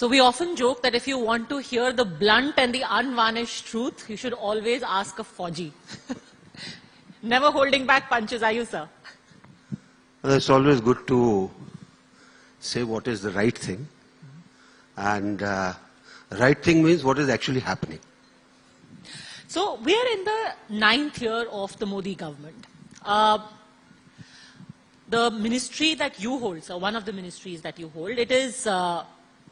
So we often joke that if you want to hear the blunt and the unvarnished truth, you should always ask a Fauji. Never holding back punches, are you, sir? Well, it's always good to say what is the right thing. And right thing means what is actually happening. So we are in the 9th year of the Modi government. The ministry that you hold, so one of the ministries that you hold, it is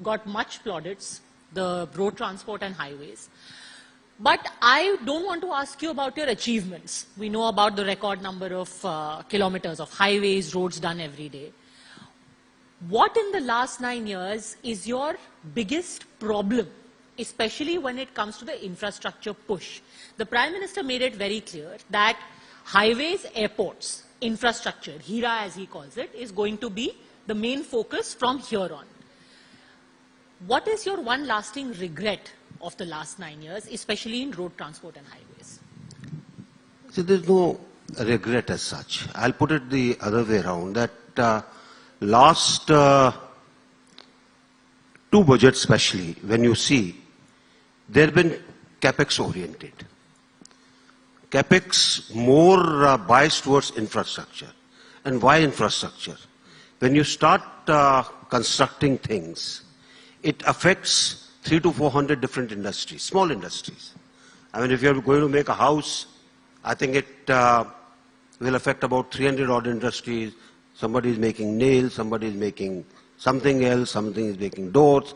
got much plaudits, the road transport and highways. But I don't want to ask you about your achievements. We know about the record number of kilometers of highways, roads done every day. What in the last 9 years is your biggest problem, especially when it comes to the infrastructure push? The Prime Minister made it very clear that highways, airports, infrastructure, HERA as he calls it, is going to be the main focus from here on. What is your one lasting regret of the last 9 years, especially in road transport and highways? See, there's no regret as such. I'll put it the other way around, that last 2 budgets especially, when you see, they've been capex oriented. Capex more biased towards infrastructure. And why infrastructure? When you start constructing things, it affects 300 to 400 different industries, small industries. I mean, if you're going to make a house, I think it will affect about 300 odd industries. Somebody is making nails, somebody is making something else, something is making doors.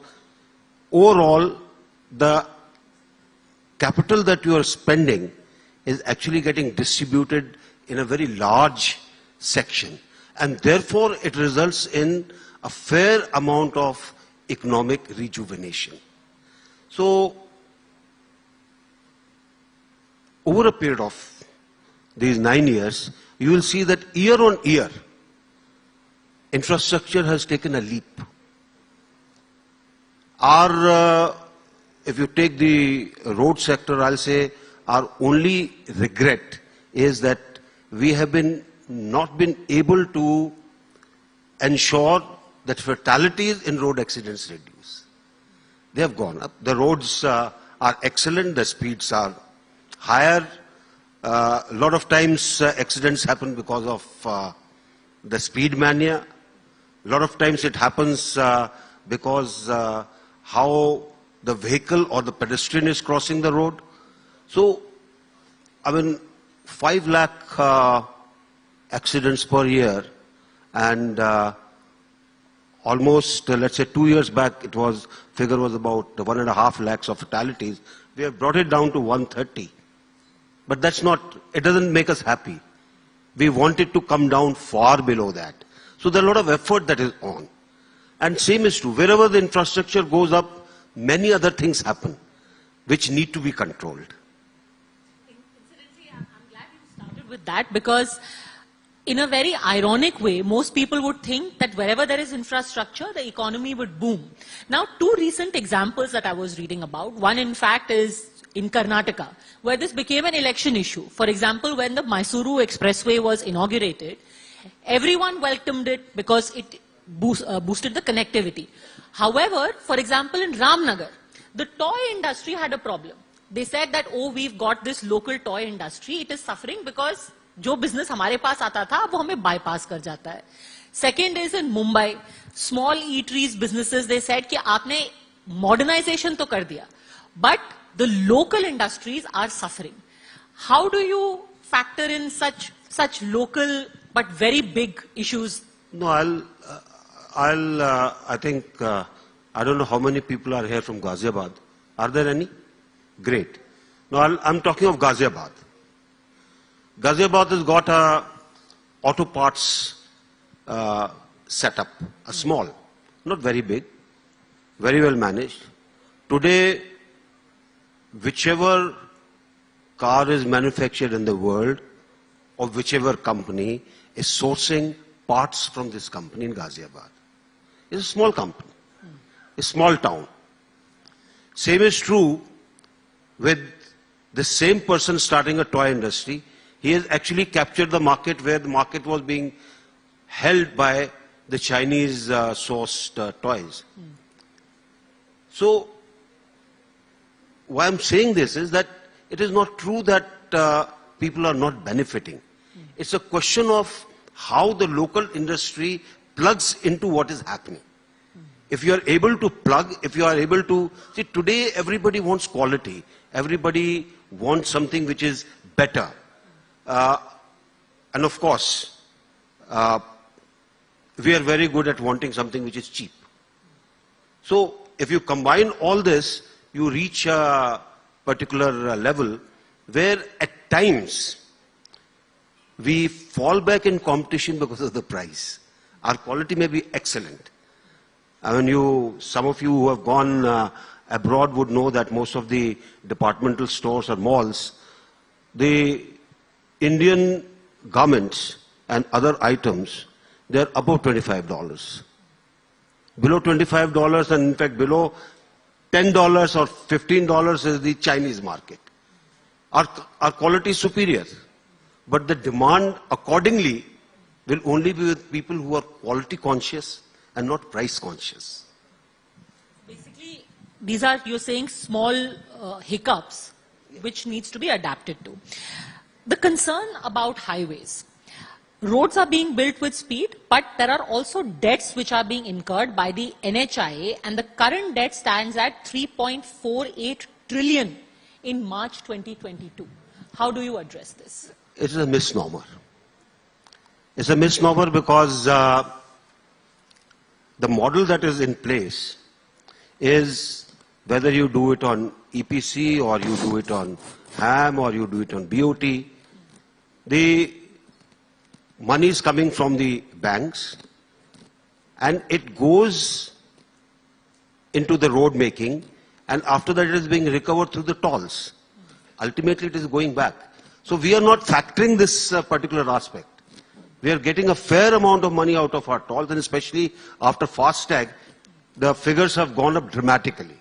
Overall, the capital that you are spending is actually getting distributed in a very large section. And therefore, it results in a fair amount of economic rejuvenation. So, over a period of these 9 years, you will see that year on year, infrastructure has taken a leap. If you take the road sector, I'll say our only regret is that we have not been able to ensure that fatalities in road accidents reduce. They have gone up. The roads are excellent. The speeds are higher. A lot of times accidents happen because of the speed mania. A lot of times it happens because how the vehicle or the pedestrian is crossing the road. So, I mean, 5 lakh accidents per year, and almost, let's say 2 years back, figure was about 1.5 lakhs of fatalities. We have brought it down to 130. But it doesn't make us happy. We want it to come down far below that. So there are a lot of effort that is on. And same is true. Wherever the infrastructure goes up, many other things happen, which need to be controlled. Incidentally, I'm glad you started with that, because in a very ironic way, most people would think that wherever there is infrastructure, the economy would boom. Now, 2 recent examples that I was reading about. One, in fact, is in Karnataka, where this became an election issue. For example, when the Mysuru Expressway was inaugurated, everyone welcomed it because it boosted the connectivity. However, for example, in Ramnagar, the toy industry had a problem. They said that, oh, we've got this local toy industry. It is suffering because जो business हमारे पास आता था, वो हमें bypass कर जाता है. Second is in Mumbai, small eateries businesses, they said कि आपने modernization तो कर दिया, but the local industries are suffering. How do you factor in such local but very big issues? No, I think, I don't know how many people are here from Ghaziabad. Are there any? Great. No, I'm talking of Ghaziabad. Ghaziabad has got a auto parts setup, a small, not very big, very well managed. Today, whichever car is manufactured in the world, or whichever company is sourcing parts from this company in Ghaziabad. It's a small company, a small town. Same is true with the same person starting a toy industry. He has actually captured the market where the market was being held by the Chinese sourced toys. So, why I'm saying this is that it is not true that people are not benefiting. It's a question of how the local industry plugs into what is happening. If you are able to plug, if you are able to... See, today everybody wants quality. Everybody wants something which is better. And of course, we are very good at wanting something which is cheap. So, if you combine all this, you reach a particular level where at times we fall back in competition because of the price. Our quality may be excellent. I mean, some of you who have gone abroad would know that most of the departmental stores or malls, the Indian garments and other items, they're above $25. Below $25 and in fact below $10 or $15 is the Chinese market. Our quality is superior, but the demand accordingly will only be with people who are quality conscious and not price conscious. Basically, these are, you're saying, small hiccups which needs to be adapted to. The concern about highways. Roads are being built with speed, but there are also debts which are being incurred by the NHIA, and the current debt stands at 3.48 trillion in March 2022. How do you address this? It is a misnomer. It's a misnomer because the model that is in place is whether you do it on EPC or you do it on HAM or you do it on BOT, the money is coming from the banks and it goes into the road making, and after that it is being recovered through the tolls. Ultimately it is going back. So we are not factoring this particular aspect. We are getting a fair amount of money out of our tolls, and especially after FASTag, the figures have gone up dramatically.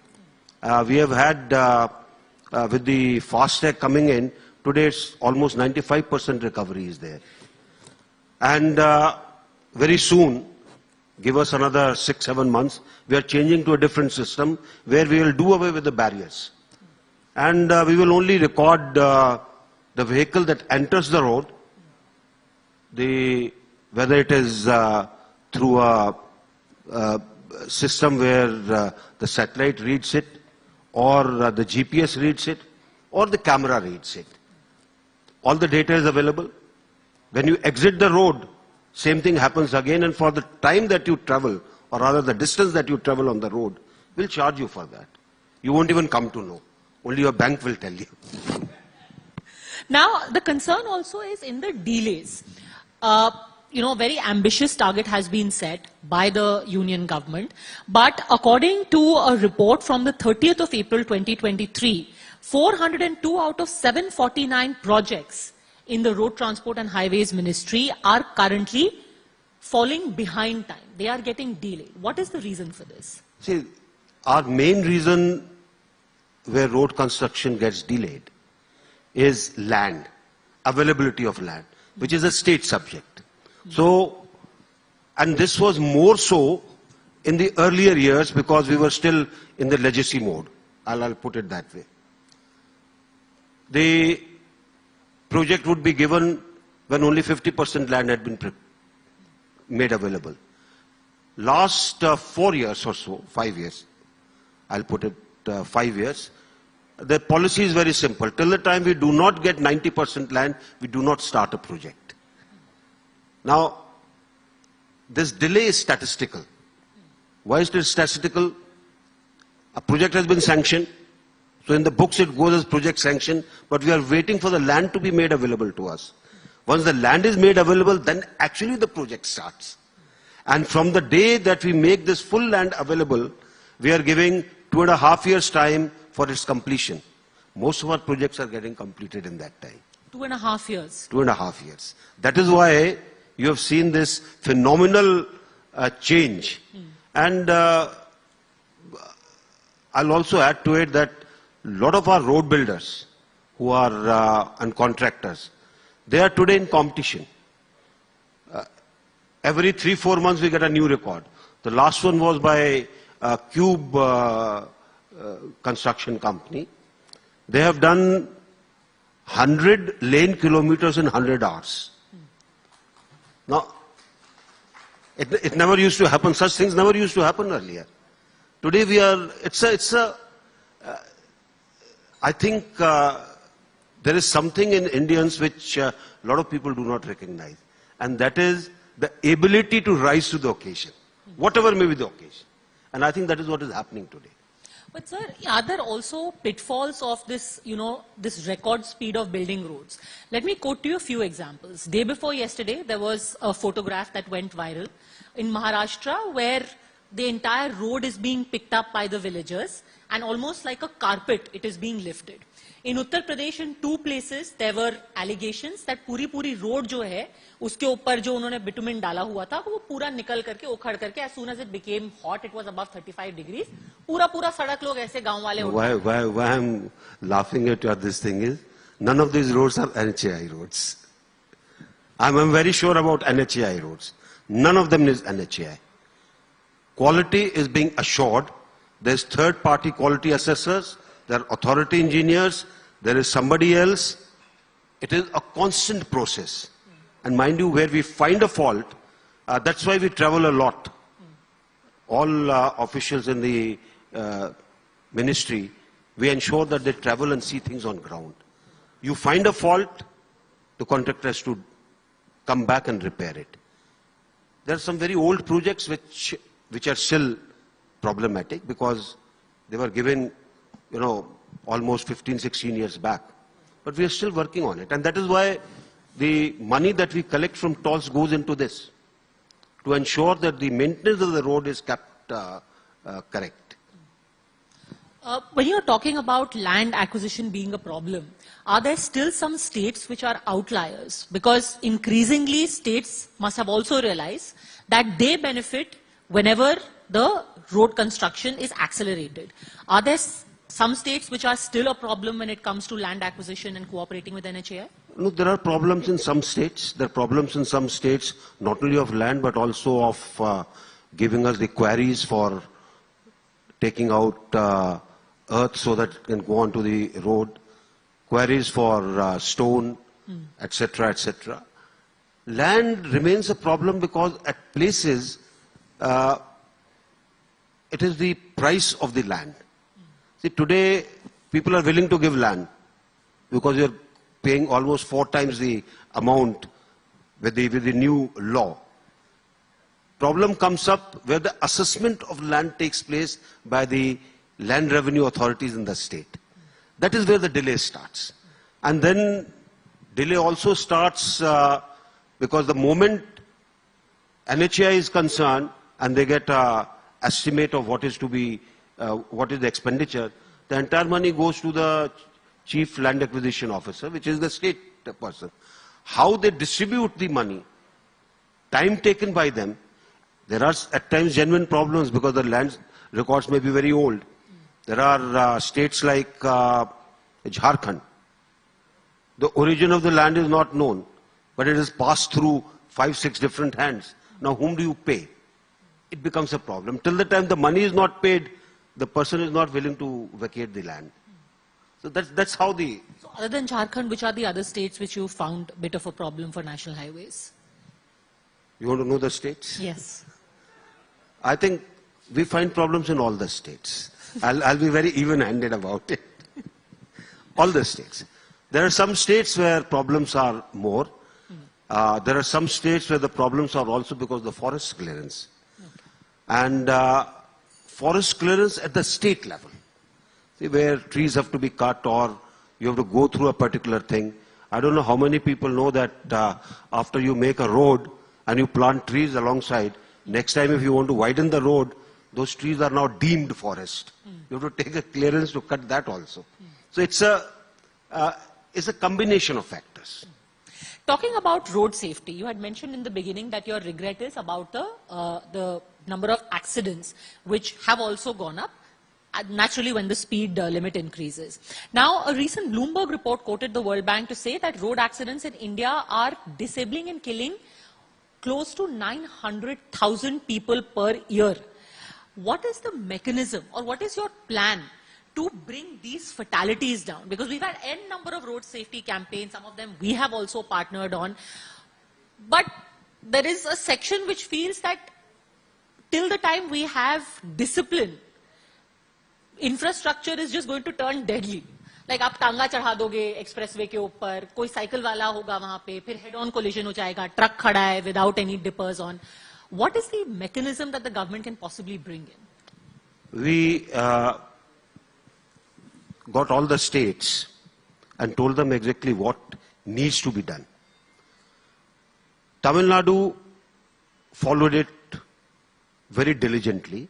We have had, with the FASTag coming in, today it's almost 95% recovery is there. And very soon, give us another 6-7 months, we are changing to a different system where we will do away with the barriers. And we will only record the vehicle that enters the road, whether it is through a system where the satellite reads it, or the GPS reads it, or the camera reads it. All the data is available. When you exit the road, same thing happens again, and for the time that you travel, or rather the distance that you travel on the road, we'll charge you for that. You won't even come to know. Only your bank will tell you. Now, the concern also is in the delays. Very ambitious target has been set by the union government. But according to a report from the 30th of April 2023, 402 out of 749 projects in the Road Transport and Highways Ministry are currently falling behind time. They are getting delayed. What is the reason for this? See, our main reason where road construction gets delayed is land, availability of land, which is a state subject. So, and this was more so in the earlier years because we were still in the legacy mode. I'll put it that way. The project would be given when only 50% land had been made available. Last 4 years or so, 5 years, I'll put it 5 years, the policy is very simple. Till the time we do not get 90% land, we do not start a project. Now, this delay is statistical. Why is it statistical? A project has been sanctioned, so in the books it goes as project sanction, but we are waiting for the land to be made available to us. Once the land is made available, then actually the project starts. And from the day that we make this full land available, we are giving 2.5 years time for its completion. Most of our projects are getting completed in that time. 2.5 years. 2.5 years. That is why you have seen this phenomenal change. And I'll also add to it that a lot of our road builders who are and contractors, they are today in competition. Every 3-4 months we get a new record. The last one was by Cube construction company. They have done 100 lane kilometers in 100 hours. Now, it never used to happen. Such things never used to happen earlier. Today we are, I think there is something in Indians which a lot of people do not recognize. And that is the ability to rise to the occasion, whatever may be the occasion. And I think that is what is happening today. But sir, are there also pitfalls of this, this record speed of building roads? Let me quote to you a few examples. Day before yesterday, there was a photograph that went viral in Maharashtra where the entire road is being picked up by the villagers and almost like a carpet, it is being lifted. In Uttar Pradesh, in 2 places, there were allegations that पूरी road जो है, उसके ऊपर जो उन्होंने bitumen डाला हुआ था, वो पूरा निकल करके, उखड़ करके, as soon as it became hot, it was above 35 degrees, पूरा सड़क लोग ऐसे गांव वाले उठा. Why I'm laughing at this thing is, none of these roads are NHAI roads. I'm very sure about NHAI roads. None of them is NHAI. Quality is being assured. There's third-party quality assessors. There are authority engineers. There is somebody else. It is a constant process. And mind you, where we find a fault, that's why we travel a lot. All officials in the ministry, we ensure that they travel and see things on ground. You find a fault, the contractor has to come back and repair it. There are some very old projects which are still problematic because they were given, almost 15, 16 years back. But we are still working on it. And that is why the money that we collect from tolls goes into this, to ensure that the maintenance of the road is kept correct. When you're talking about land acquisition being a problem, are there still some states which are outliers? Because increasingly states must have also realized that they benefit whenever the road construction is accelerated. Are there some states which are still a problem when it comes to land acquisition and cooperating with NHAI? No, there are problems in some states. There are problems in some states, not only of land, but also of giving us the quarries for taking out earth so that it can go onto the road, quarries for stone, etc., etc. Land remains a problem because at places, it is the price of the land. See, today, people are willing to give land because you're paying almost 4 times the amount with the new law. Problem comes up where the assessment of land takes place by the land revenue authorities in the state. That is where the delay starts. And then delay also starts because the moment NHAI is concerned and they get an estimate of what is to be, what is the expenditure, the entire money goes to the chief land acquisition officer, which is the state person. How they distribute the money, time taken by them, there are at times genuine problems because the land records may be very old. There are states like Jharkhand. The origin of the land is not known, but it is passed through 5, 6 different hands. Now, whom do you pay? It becomes a problem. Till the time the money is not paid, the person is not willing to vacate the land. So that's how the... So other than Jharkhand, which are the other states which you found a bit of a problem for national highways? You want to know the states? Yes. I think we find problems in all the states. I'll be very even-handed about it. All the states. There are some states where problems are more. There are some states where the problems are also because of the forest clearance. And forest clearance at the state level. See, where trees have to be cut or you have to go through a particular thing. I don't know how many people know that after you make a road and you plant trees alongside, next time if you want to widen the road, those trees are now deemed forest. You have to take a clearance to cut that also. So it's a combination of factors. Talking about road safety, you had mentioned in the beginning that your regret is about the number of accidents which have also gone up, naturally when the speed limit increases. Now, a recent Bloomberg report quoted the World Bank to say that road accidents in India are disabling and killing close to 900,000 people per year. What is the mechanism or what is your plan to bring these fatalities down? Because we've had n number of road safety campaigns, some of them we have also partnered on. But there is a section which feels that till the time we have discipline, infrastructure is just going to turn deadly. Like आप टांगा चढ़ा दोगे expressway के ऊपर, कोई cycle वाला होगा वहां पे, फिर हेड ऑन कोलिजन हो जाएगा, ट्रक खड़ा है without any dippers on. What is the mechanism that the government can possibly bring in? We got all the states and told them exactly what needs to be done. Tamil Nadu followed it very diligently,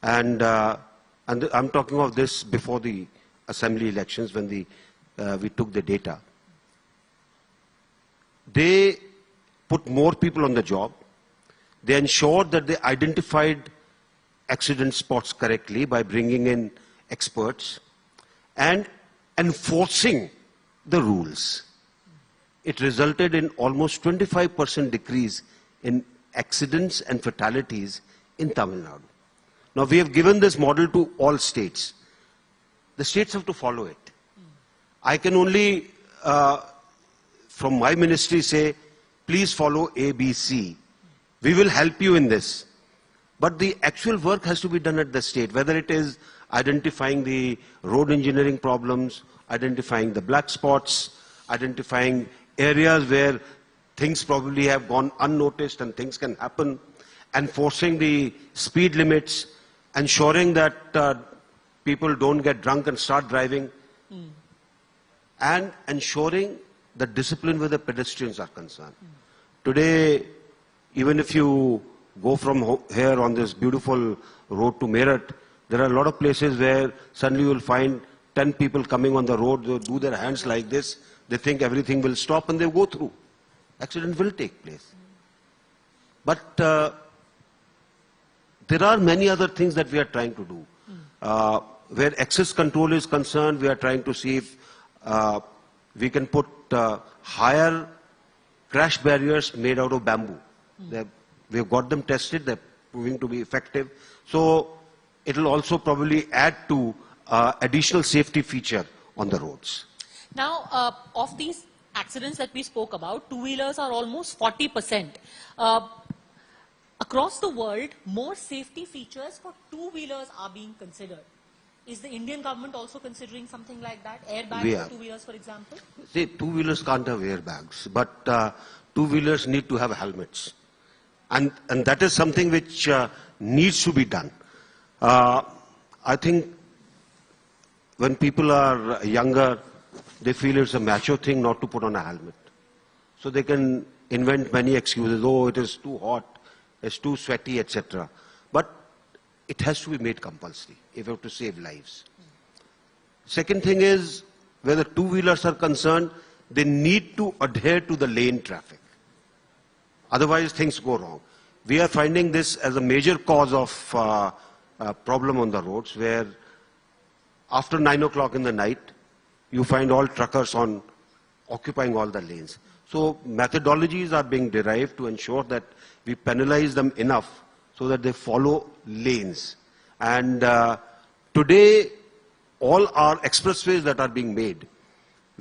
and I'm talking of this before the assembly elections when we took the data. They put more people on the job. They ensured that they identified accident spots correctly by bringing in experts and enforcing the rules. It resulted in almost 25% decrease in accidents and fatalities in Tamil Nadu. Now we have given this model to all states. The states have to follow it. I can only, from my ministry, say, please follow A, B, C. We will help you in this. But the actual work has to be done at the state, whether it is identifying the road engineering problems, identifying the black spots, identifying areas where things probably have gone unnoticed and things can happen, enforcing the speed limits, ensuring that people don't get drunk and start driving, and ensuring the discipline where the pedestrians are concerned. Today, even if you go from here on this beautiful road to Meerut, there are a lot of places where suddenly you will find 10 people coming on the road, they do their hands like this, they think everything will stop and they go through. Accident will take place. But there are many other things that we are trying to do. Where access control is concerned, we are trying to see if we can put higher crash barriers made out of bamboo. We have got them tested, they're proving to be effective. So it will also probably add to additional safety feature on the roads. Now, of these accidents that we spoke about, two-wheelers are almost 40%. Across the world, more safety features for two-wheelers are being considered. Is the Indian government also considering something like that? Airbags for two-wheelers, for example? See, two-wheelers can't have airbags, but two-wheelers need to have helmets. And that is something which needs to be done. I think when people are younger, they feel it's a macho thing not to put on a helmet. So they can invent many excuses. Oh, it is too hot, it's too sweaty, etc. But it has to be made compulsory if you have to save lives. Second thing is, where the two-wheelers are concerned, they need to adhere to the lane traffic. Otherwise, things go wrong. We are finding this as a major cause of problem on the roads, where after 9 o'clock in the night, you find all truckers occupying all the lanes. So methodologies are being derived to ensure that we penalize them enough so that they follow lanes. And today, all our expressways that are being made,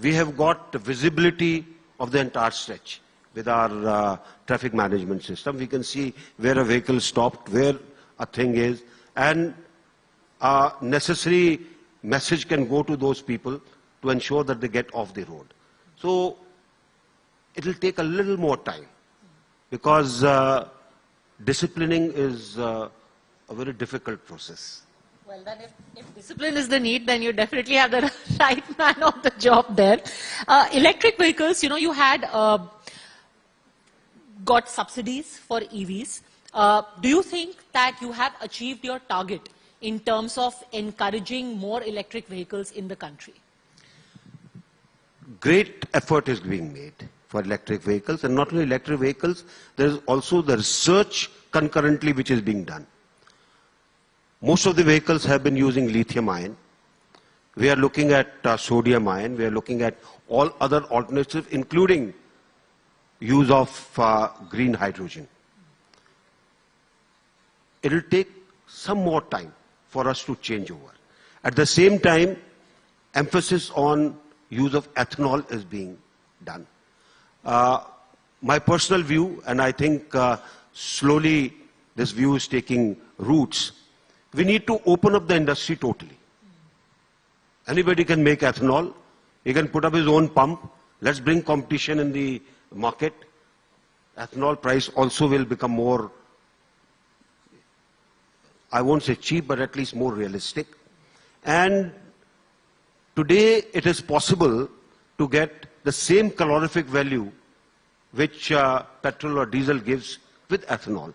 we have got visibility of the entire stretch with our traffic management system. We can see where a vehicle stopped, where a thing is, and a necessary message can go to those people to ensure that they get off the road. So it will take a little more time, because disciplining is a very difficult process. Well, then if discipline is the need, then you definitely have the right man on the job there. Electric vehicles, you had got subsidies for EVs. Do you think that you have achieved your target in terms of encouraging more electric vehicles in the country? Great effort is being made for electric vehicles, and not only electric vehicles, there is also the research concurrently which is being done. Most of the vehicles have been using lithium ion. We are looking at sodium ion. We are looking at all other alternatives, including use of green hydrogen. It will take some more time for us to change over. At the same time, emphasis on use of ethanol is being done. My personal view, and I think slowly this view is taking roots, we need to open up the industry totally. Anybody can make ethanol. He can put up his own pump. Let's bring competition in the market. Ethanol price also will become more, I won't say cheap, but at least more realistic. And today it is possible to get the same calorific value which petrol or diesel gives with ethanol,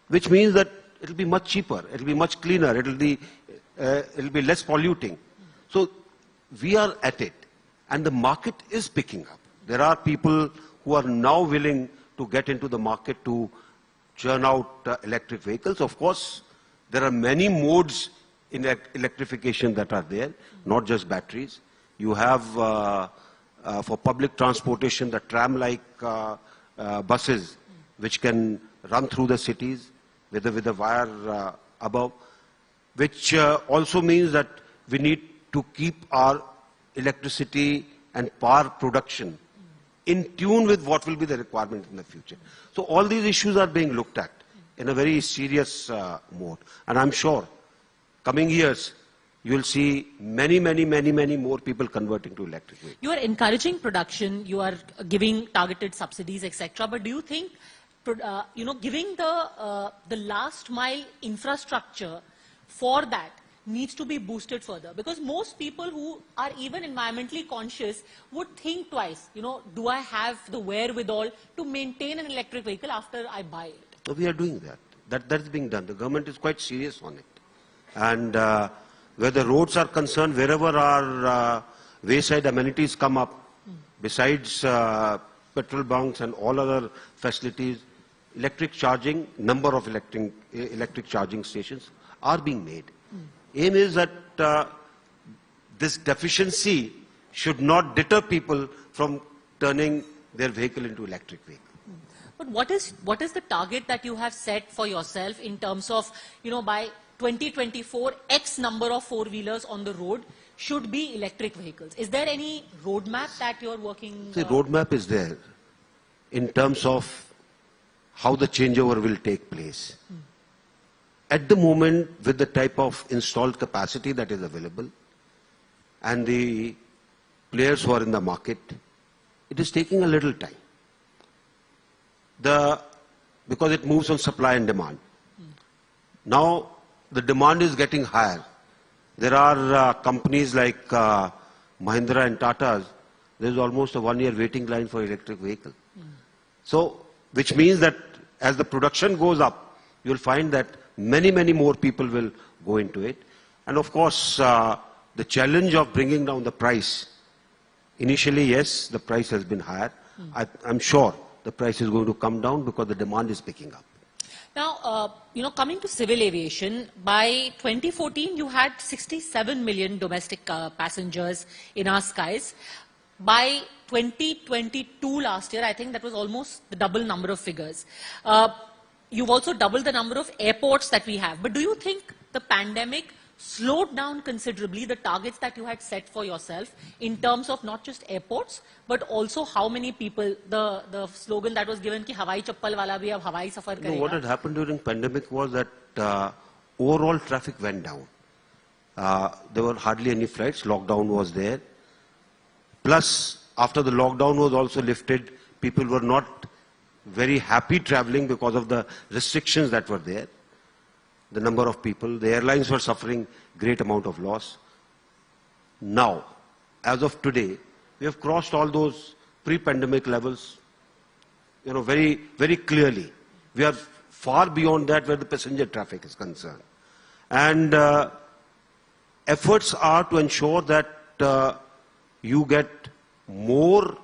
which means that it will be much cheaper, it will be much cleaner, it will be less polluting. So we are at it, and the market is picking up. There are people who are now willing to get into the market to churn out electric vehicles. Of course, there are many modes in electrification that are there, not just batteries. You have, for public transportation, the tram-like buses, which can run through the cities with a wire above, which also means that we need to keep our electricity and power production in tune with what will be the requirement in the future. So all these issues are being looked at in a very serious mode. And I'm sure coming years, you will see many more people converting to electric vehicles. You are encouraging production, you are giving targeted subsidies, etc. But do you think, giving the last mile infrastructure for that needs to be boosted further? Because most people who are even environmentally conscious would think twice, do I have the wherewithal to maintain an electric vehicle after I buy it? So we are doing that. That's being done. The government is quite serious on it. And where the roads are concerned, wherever our wayside amenities come up, besides petrol bunks and all other facilities, electric charging, number of electric charging stations are being made. Aim is that this deficiency should not deter people from turning their vehicle into electric vehicle. But what is the target that you have set for yourself in terms of, by 2024, X number of four-wheelers on the road should be electric vehicles? Is there any roadmap that you're working? The roadmap is there in terms of how the changeover will take place. At the moment, with the type of installed capacity that is available and the players who are in the market, it is taking a little time. Because it moves on supply and demand. Now, the demand is getting higher. There are companies like Mahindra and Tata's. There is almost a 1-year waiting line for electric vehicle. So, which means that as the production goes up, you will find that many more people will go into it. And of course, the challenge of bringing down the price, initially, yes, the price has been higher. I'm sure the price is going to come down because the demand is picking up. Now, coming to civil aviation, by 2014, you had 67 million domestic passengers in our skies. By 2022 last year, I think that was almost the double number of figures. You've also doubled the number of airports that we have. But do you think the pandemic slowed down considerably the targets that you had set for yourself in terms of not just airports, but also how many people, the slogan that was given, ki Hawai Chappal wala bhi ab Hawai safar karega. No, what had happened during pandemic was that overall traffic went down. There were hardly any flights, lockdown was there. Plus, after the lockdown was also lifted, people were not very happy traveling because of the restrictions that were there. The number of people, the airlines were suffering great amount of loss. Now, as of today, we have crossed all those pre-pandemic levels, very clearly. We are far beyond that where the passenger traffic is concerned. And efforts are to ensure that you get more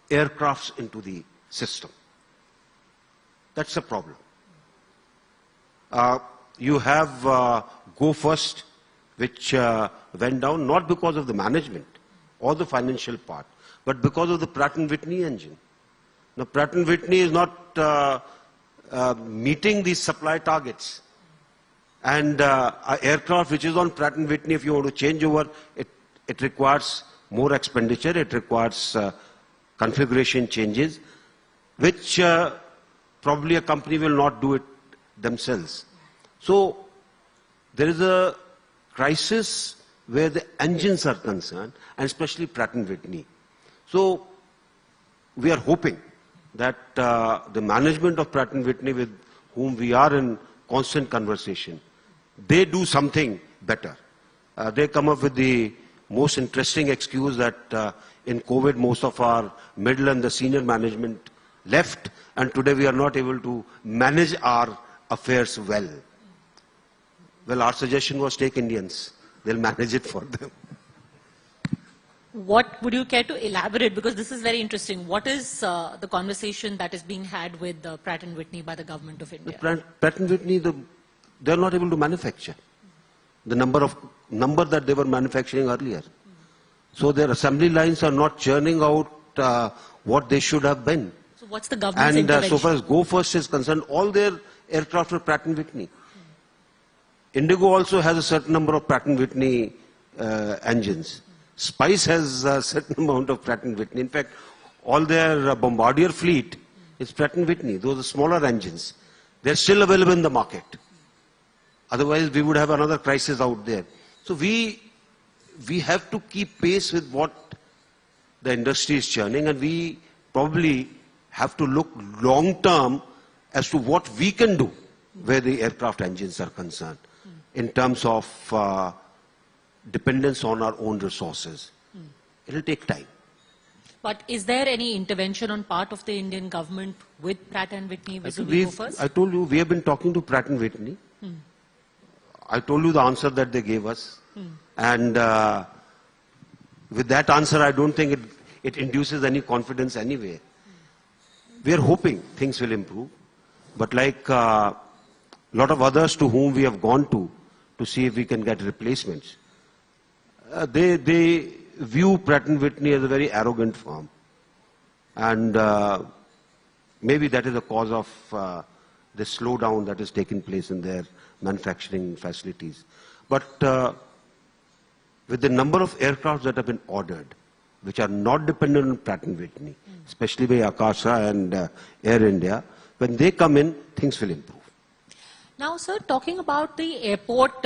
aircrafts into the system. That's the problem. You have Go First, which went down not because of the management or the financial part, but because of the Pratt & Whitney engine. Now, Pratt & Whitney is not meeting these supply targets. And an aircraft which is on Pratt & Whitney, if you want to change over, it requires more expenditure, it requires configuration changes, which probably a company will not do it themselves. So there is a crisis where the engines are concerned, and especially Pratt & Whitney. So we are hoping that the management of Pratt & Whitney, with whom we are in constant conversation, they do something better. They come up with the most interesting excuse that in COVID most of our middle and the senior management left, and today we are not able to manage our affairs well. Well, our suggestion was take Indians. They'll manage it for them. What would you care to elaborate? Because this is very interesting. What is the conversation that is being had with Pratt & Whitney by the government of India? Pratt & Whitney, they're not able to manufacture the number that they were manufacturing earlier. So their assembly lines are not churning out what they should have been. So what's the government's intervention? So far as Go First is concerned, all their aircraft are Pratt & Whitney. Indigo also has a certain number of Pratt & Whitney engines. Spice has a certain amount of Pratt & Whitney. In fact, all their Bombardier fleet is Pratt & Whitney. Those are smaller engines. They're still available in the market. Otherwise, we would have another crisis out there. So we have to keep pace with what the industry is churning, and we probably have to look long term as to what we can do where the aircraft engines are concerned in terms of dependence on our own resources. It will take time. But is there any intervention on part of the Indian government with Pratt & Whitney? I told you, we have been talking to Pratt & Whitney. I told you the answer that they gave us. And with that answer, I don't think it induces any confidence anyway. We are hoping things will improve. But like a lot of others to whom we have gone to see if we can get replacements, they view Pratt & Whitney as a very arrogant firm. And maybe that is the cause of the slowdown that is taking place in their manufacturing facilities. But with the number of aircraft that have been ordered, which are not dependent on Pratt & Whitney, especially by Akasa and Air India, when they come in, things will improve. Now, sir, talking about the airport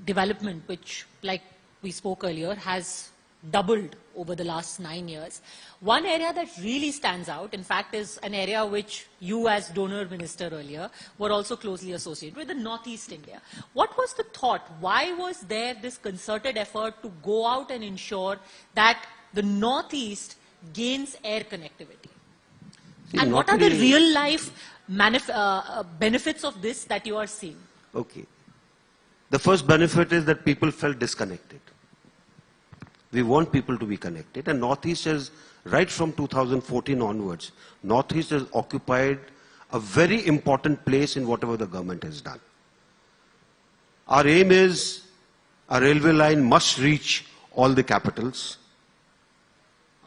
development, which, like we spoke earlier, has doubled over the last 9 years. One area that really stands out, in fact, is an area which you as donor minister earlier were also closely associated with, the Northeast India. What was the thought? Why was there this concerted effort to go out and ensure that the Northeast gains air connectivity? And what are the real life benefits of this that you are seeing? Okay. The first benefit is that people felt disconnected. We want people to be connected, and Northeast has, right from 2014 onwards, Northeast has occupied a very important place in whatever the government has done. Our aim is a railway line must reach all the capitals.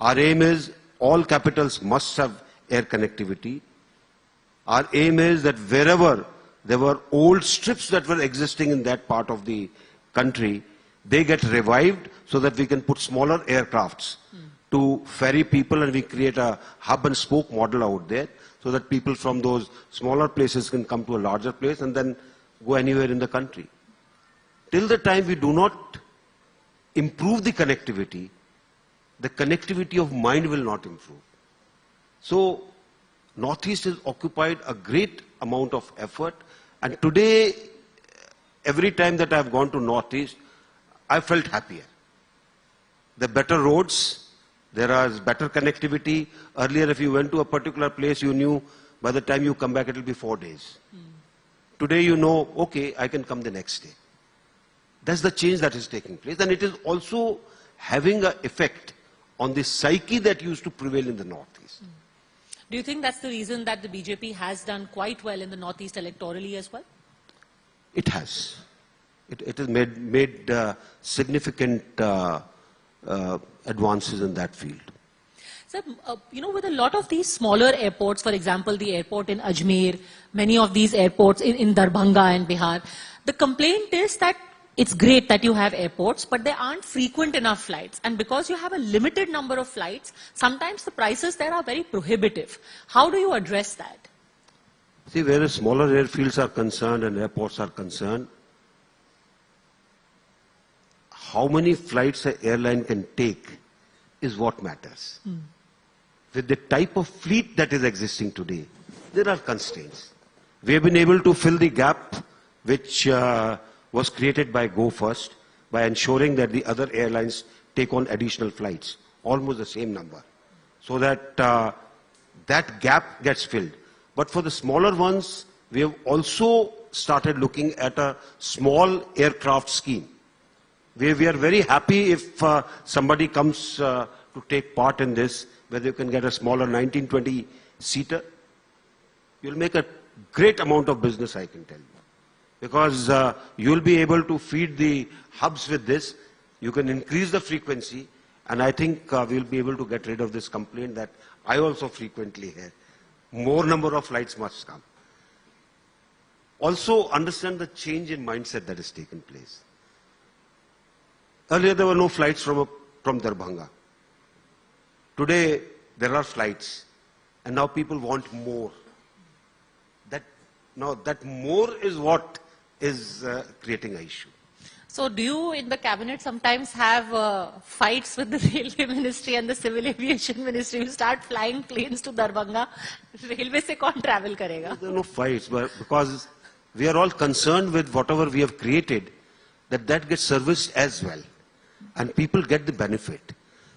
Our aim is all capitals must have air connectivity. Our aim is that wherever there were old strips that were existing in that part of the country, they get revived so that we can put smaller aircrafts to ferry people, and we create a hub and spoke model out there so that people from those smaller places can come to a larger place and then go anywhere in the country. Till the time we do not improve the connectivity of mind will not improve. So Northeast has occupied a great amount of effort, and today, every time that I've gone to Northeast, I felt happier. There are better roads, there is better connectivity. Earlier, if you went to a particular place, you knew by the time you come back, it will be 4 days. Today, you know, okay, I can come the next day. That's the change that is taking place, and it is also having an effect on the psyche that used to prevail in the Northeast. Do you think that's the reason that the BJP has done quite well in the Northeast electorally as well? It has. It has made significant advances in that field. Sir, with a lot of these smaller airports, for example, the airport in Ajmer, many of these airports in Darbhanga and Bihar, The complaint is that it's great that you have airports, but there aren't frequent enough flights. And because you have a limited number of flights, sometimes the prices there are very prohibitive. How do you address that? See, where smaller airfields are concerned and airports are concerned, how many flights an airline can take is what matters. With the type of fleet that is existing today, there are constraints. We have been able to fill the gap which was created by Go First by ensuring that the other airlines take on additional flights, almost the same number, so that that gap gets filled. But for the smaller ones, we have also started looking at a small aircraft scheme. We are very happy if somebody comes to take part in this, whether you can get a smaller 19-20 seater. You'll make a great amount of business, I can tell you. Because you'll be able to feed the hubs with this, you can increase the frequency, and I think we'll be able to get rid of this complaint that I also frequently hear. More number of flights must come. Also understand the change in mindset that has taken place. Earlier there were no flights from Darbhanga. Today there are flights, and now people want more. That more is what is creating an issue. So do you in the cabinet sometimes have fights with the railway ministry and the civil aviation ministry? You start flying planes to Darbhanga, railway se kaun travel karega? There are no fights, but because we are all concerned with whatever we have created, that gets serviced as well. And people get the benefit.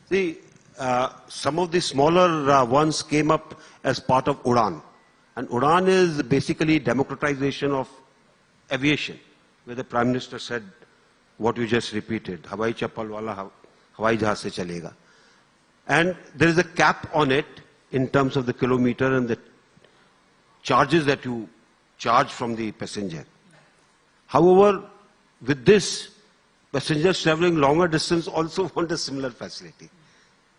See, some of the smaller ones came up as part of UDAN. And UDAN is basically democratization of aviation, where the Prime Minister said what you just repeated, Hawai chappal wala Hawai jahaz se chalega. And there is a cap on it in terms of the kilometer and the charges that you charge from the passenger. However, with this, passengers traveling longer distance also want a similar facility,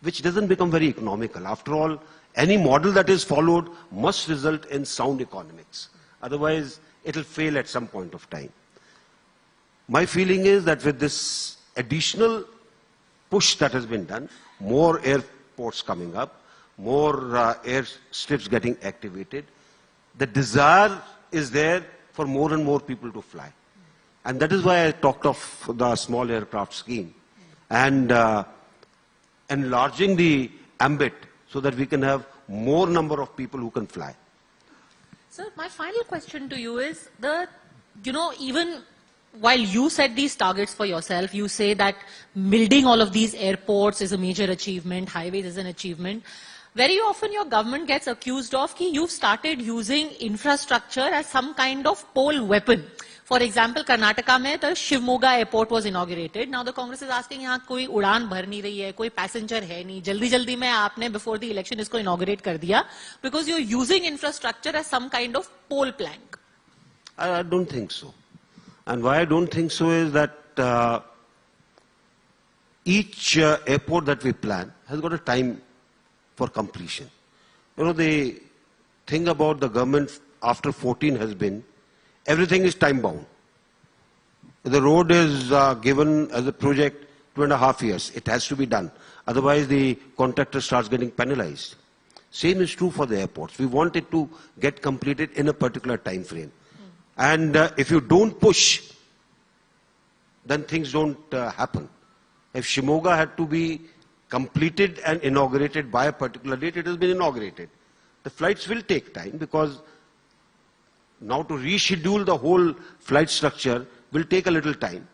which doesn't become very economical. After all, any model that is followed must result in sound economics. Otherwise, it will fail at some point of time. My feeling is that with this additional push that has been done, more airports coming up, more airstrips getting activated, the desire is there for more and more people to fly. And that is why I talked of the small aircraft scheme and enlarging the ambit so that we can have more number of people who can fly. So my final question to you is, even while you set these targets for yourself, you say that building all of these airports is a major achievement, highways is an achievement. Very often your government gets accused of that you've started using infrastructure as some kind of poll weapon. For example, Karnataka mein the Shivmoga airport was inaugurated. Now the Congress is asking, yahan koi udan bhar nahi rahi hai, koi passenger hai nahi. Jaldi mein aapne before the election isko inaugurate kar diya because you're using infrastructure as some kind of poll plank. I don't think so. And why I don't think so is that each airport that we plan has got a time for completion. The thing about the government after 14 has been, everything is time bound. The road is given as a project 2.5 years. It has to be done. Otherwise, the contractor starts getting penalized. Same is true for the airports. We want it to get completed in a particular time frame. And if you don't push, then things don't happen. If Shimoga had to be completed and inaugurated by a particular date, it has been inaugurated. The flights will take time because now to reschedule the whole flight structure will take a little time.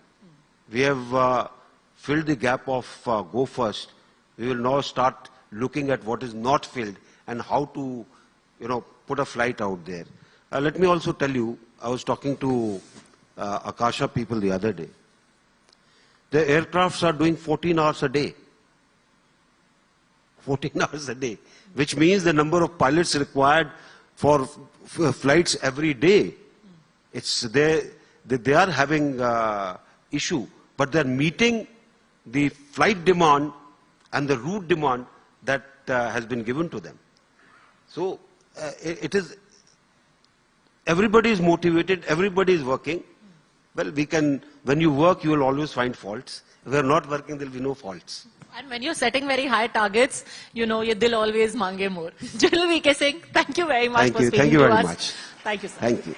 We have filled the gap of Go First. We will now start looking at what is not filled and how to, put a flight out there. Let me also tell you, I was talking to Akasha people the other day. The aircrafts are doing 14 hours a day. 14 hours a day, which means the number of pilots required for flights every day. They are having issue, but they are meeting the flight demand and the route demand that has been given to them. So everybody is motivated, everybody is working, Well, when you work, you will always find faults. If we are not working, there will be no faults. And when you're setting very high targets, you know, your dil always mange more. General VK Singh, thank you very much for speaking to us. Thank you very much. Thank you, sir. Thank you.